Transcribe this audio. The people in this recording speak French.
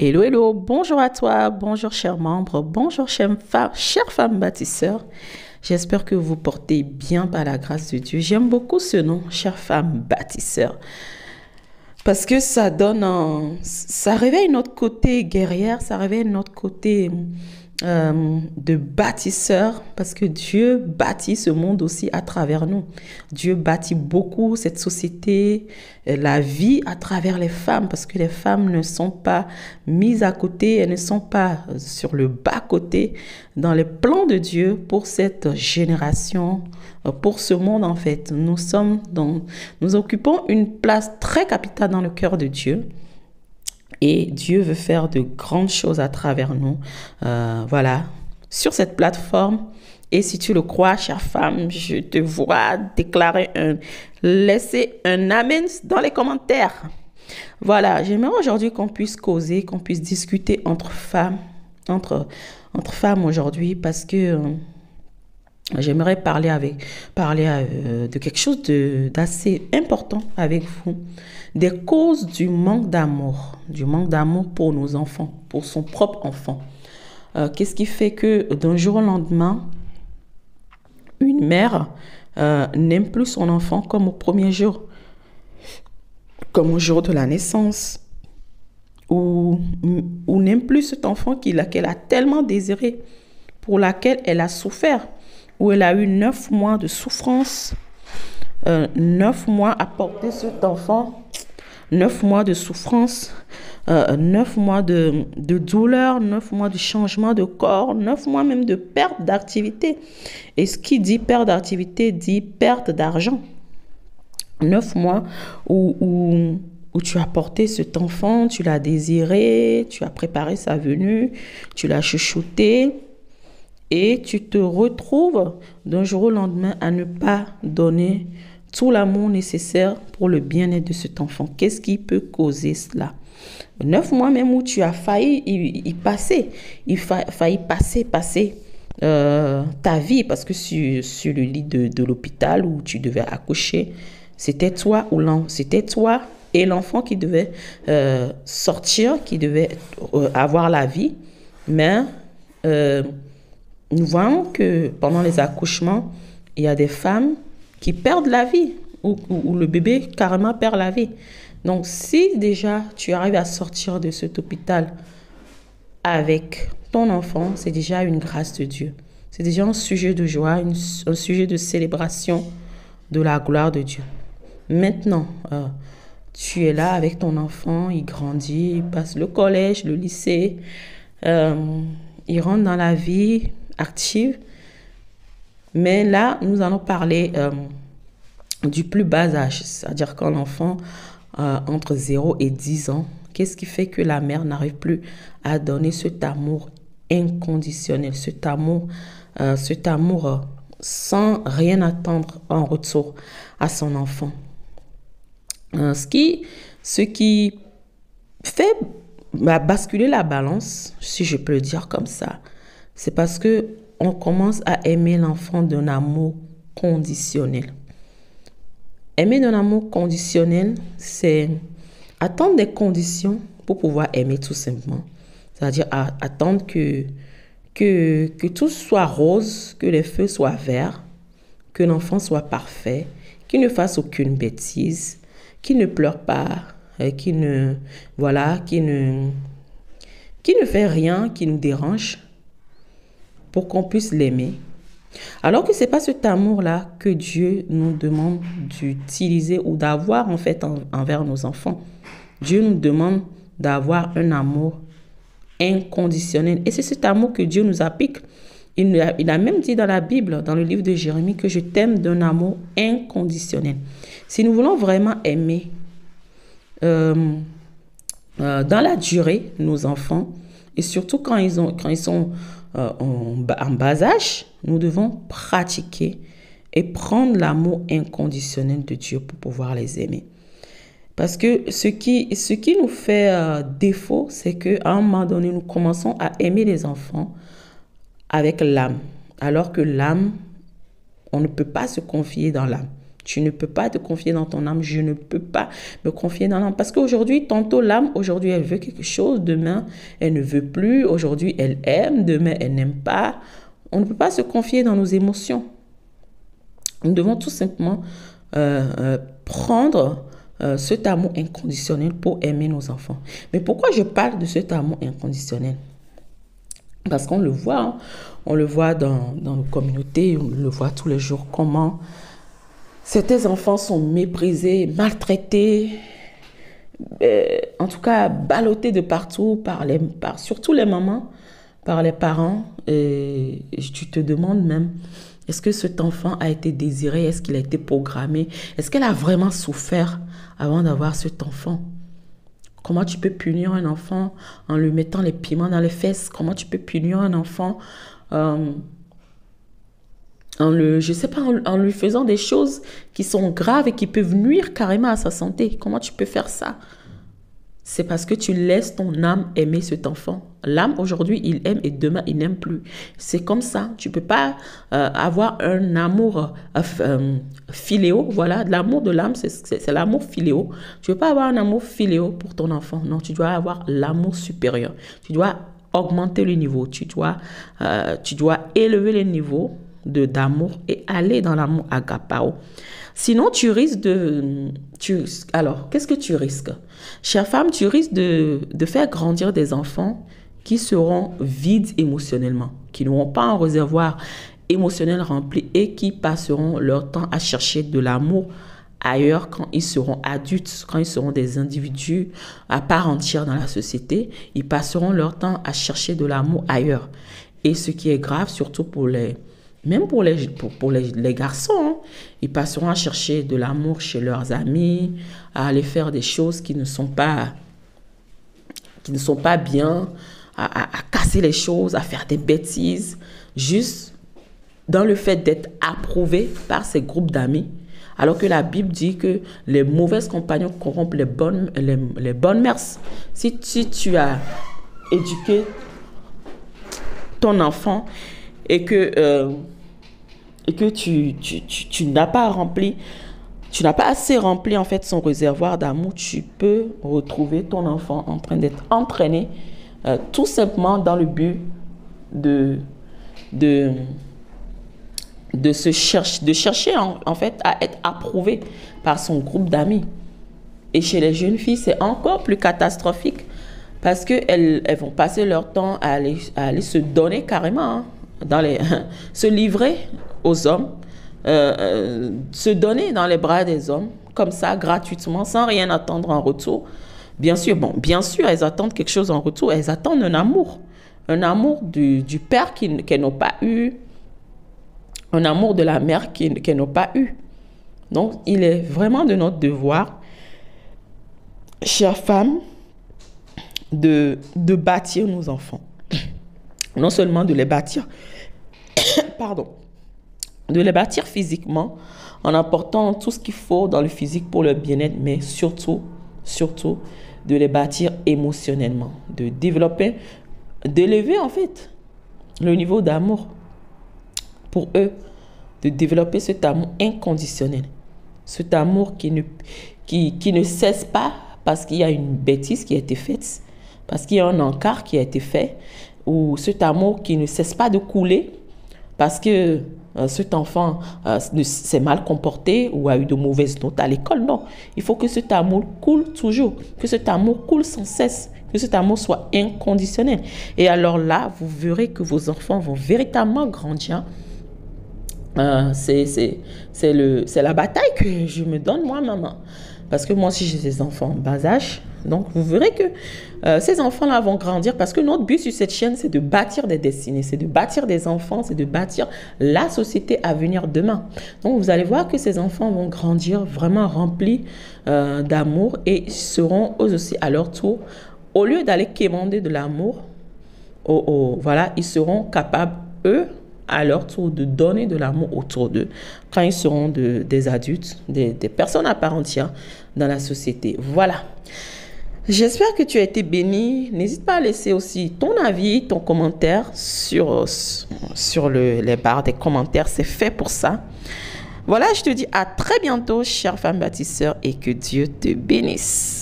Hello, hello, bonjour à toi, bonjour chers membres, bonjour chères femmes bâtisseurs. J'espère que vous portez bien par la grâce de Dieu. J'aime beaucoup ce nom, chère femme bâtisseur, parce que ça réveille notre côté guerrière, ça réveille notre côté de bâtisseur, parce que Dieu bâtit ce monde aussi à travers nous. Dieu bâtit beaucoup cette société, la vie à travers les femmes, parce que les femmes ne sont pas mises à côté, elles ne sont pas sur le bas-côté dans les plans de Dieu pour cette génération, pour ce monde en fait. Nous occupons une place très capitale dans le cœur de Dieu. Et Dieu veut faire de grandes choses à travers nous. Voilà, sur cette plateforme. Et si tu le crois, chère femme, je te vois laisser un amen dans les commentaires. Voilà, j'aimerais aujourd'hui qu'on puisse causer, qu'on puisse discuter entre femmes aujourd'hui, parce que j'aimerais parler de quelque chose d'assez important avec vous, des causes du manque d'amour pour nos enfants, pour son propre enfant. Qu'est-ce qui fait que d'un jour au lendemain, une mère n'aime plus son enfant comme au premier jour, comme au jour de la naissance, ou n'aime plus cet enfant qu'elle a tellement désiré, pour laquelle elle a souffert, où elle a eu 9 mois de souffrance, 9 mois à porter cet enfant, 9 mois de souffrance, 9 mois de douleur, 9 mois de changement de corps, 9 mois même de perte d'activité. Et ce qui dit perte d'activité dit perte d'argent. 9 mois où tu as porté cet enfant, tu l'as désiré, tu as préparé sa venue, tu l'as chouchouté. Et tu te retrouves d'un jour au lendemain à ne pas donner tout l'amour nécessaire pour le bien-être de cet enfant. Qu'est-ce qui peut causer cela? 9 mois même où tu as failli y passer. Failli passer ta vie, parce que sur le lit de l'hôpital où tu devais accoucher, c'était toi et l'enfant qui devait sortir, qui devait avoir la vie. Mais nous voyons que pendant les accouchements, il y a des femmes qui perdent la vie, ou le bébé carrément perd la vie. Donc, si déjà tu arrives à sortir de cet hôpital avec ton enfant, c'est déjà une grâce de Dieu. C'est déjà un sujet de joie, un sujet de célébration de la gloire de Dieu. Maintenant, tu es là avec ton enfant, il grandit, il passe le collège, le lycée, il rentre dans la vie active. Mais là, nous allons parler du plus bas âge, c'est-à-dire quand l'enfant entre 0 et 10 ans, qu'est-ce qui fait que la mère n'arrive plus à donner cet amour inconditionnel, cet amour sans rien attendre en retour à son enfant. Ce qui fait basculer la balance, si je peux le dire comme ça, c'est parce que on commence à aimer l'enfant d'un amour conditionnel. Aimer d'un amour conditionnel, c'est attendre des conditions pour pouvoir aimer tout simplement. C'est-à-dire attendre que tout soit rose, que les feux soient verts, que l'enfant soit parfait, qu'il ne fasse aucune bêtise, qu'il ne pleure pas, qu'il ne fait rien qui nous dérange, pour qu'on puisse l'aimer. Alors que ce n'est pas cet amour-là que Dieu nous demande d'utiliser ou d'avoir en fait envers nos enfants. Dieu nous demande d'avoir un amour inconditionnel. Et c'est cet amour que Dieu nous applique. Il a même dit dans la Bible, dans le livre de Jérémie, que je t'aime d'un amour inconditionnel. Si nous voulons vraiment aimer dans la durée nos enfants, et surtout quand ils sont en bas âge, nous devons pratiquer et prendre l'amour inconditionnel de Dieu pour pouvoir les aimer. Parce que ce qui nous fait défaut, c'est qu'à un moment donné, nous commençons à aimer les enfants avec l'âme. Alors que l'âme, on ne peut pas se confier dans l'âme. Tu ne peux pas te confier dans ton âme. Je ne peux pas me confier dans l'âme. Parce qu'aujourd'hui, tantôt l'âme, aujourd'hui, elle veut quelque chose. Demain, elle ne veut plus. Aujourd'hui, elle aime. Demain, elle n'aime pas. On ne peut pas se confier dans nos émotions. Nous devons tout simplement prendre cet amour inconditionnel pour aimer nos enfants. Mais pourquoi je parle de cet amour inconditionnel? Parce qu'on le voit, hein, on le voit dans nos communautés, on le voit tous les jours, comment certains enfants sont méprisés, maltraités, en tout cas ballottés de partout, surtout les mamans, par les parents. Et tu te demandes même, est-ce que cet enfant a été désiré? Est-ce qu'il a été programmé? Est-ce qu'elle a vraiment souffert avant d'avoir cet enfant? Comment tu peux punir un enfant en lui mettant les piments dans les fesses? Comment tu peux punir un enfant en lui faisant des choses qui sont graves et qui peuvent nuire carrément à sa santé? Comment tu peux faire ça? C'est parce que tu laisses ton âme aimer cet enfant. L'âme, aujourd'hui, il aime et demain, il n'aime plus. C'est comme ça. Tu ne peux pas avoir un amour philéo. Voilà, l'amour de l'âme, c'est l'amour philéo. Tu ne peux pas avoir un amour philéo pour ton enfant. Non, tu dois avoir l'amour supérieur. Tu dois augmenter le niveau. Tu dois élever le niveau d'amour et aller dans l'amour agapao. Sinon, tu risques alors, qu'est-ce que tu risques? Chère femme, tu risques de faire grandir des enfants qui seront vides émotionnellement, qui n'auront pas un réservoir émotionnel rempli et qui passeront leur temps à chercher de l'amour ailleurs quand ils seront adultes, quand ils seront des individus à part entière dans la société. Ils passeront leur temps à chercher de l'amour ailleurs. Et ce qui est grave, surtout pour les garçons, hein, ils passeront à chercher de l'amour chez leurs amis, à aller faire des choses qui ne sont pas bien, à casser les choses, à faire des bêtises, juste dans le fait d'être approuvé par ces groupes d'amis. Alors que la Bible dit que les mauvais compagnons corrompent les bonnes mœurs. Si tu as éduqué ton enfant et que tu n'as pas assez rempli en fait son réservoir d'amour, tu peux retrouver ton enfant en train d'être entraîné tout simplement dans le but de chercher en fait à être approuvé par son groupe d'amis. Et chez les jeunes filles, c'est encore plus catastrophique parce qu'elles vont passer leur temps à aller se donner carrément, hein, se livrer aux hommes, se donner dans les bras des hommes, comme ça, gratuitement, sans rien attendre en retour. Bien sûr, elles attendent quelque chose en retour. Elles attendent un amour du père qu'elles n'ont pas eu, un amour de la mère qu'elles n'ont pas eu. Donc, il est vraiment de notre devoir, chère femme, de bâtir nos enfants. Non seulement de les bâtir, de les bâtir physiquement, en apportant tout ce qu'il faut dans le physique pour leur bien-être, mais surtout, de les bâtir émotionnellement, d'élever en fait le niveau d'amour pour eux, de développer cet amour inconditionnel, cet amour qui ne cesse pas parce qu'il y a une bêtise qui a été faite, parce qu'il y a un encart qui a été fait, ou cet amour qui ne cesse pas de couler parce que cet enfant s'est mal comporté ou a eu de mauvaises notes à l'école. Non, il faut que cet amour coule toujours, que cet amour coule sans cesse, que cet amour soit inconditionnel. Et alors là, vous verrez que vos enfants vont véritablement grandir. C'est la bataille que je me donne moi, maman. Parce que moi aussi, j'ai des enfants en bas âge. Donc, vous verrez que ces enfants-là vont grandir parce que notre but sur cette chaîne, c'est de bâtir des destinées, c'est de bâtir des enfants, c'est de bâtir la société à venir demain. Donc, vous allez voir que ces enfants vont grandir vraiment remplis d'amour et seront eux aussi à leur tour, au lieu d'aller quémander de l'amour, voilà, ils seront capables, eux, à leur tour, de donner de l'amour autour d'eux quand ils seront des adultes, des personnes à part entière dans la société. Voilà. J'espère que tu as été béni. N'hésite pas à laisser aussi ton avis, ton commentaire sur les barres des commentaires. C'est fait pour ça. Voilà, je te dis à très bientôt, chère femme bâtisseur, et que Dieu te bénisse.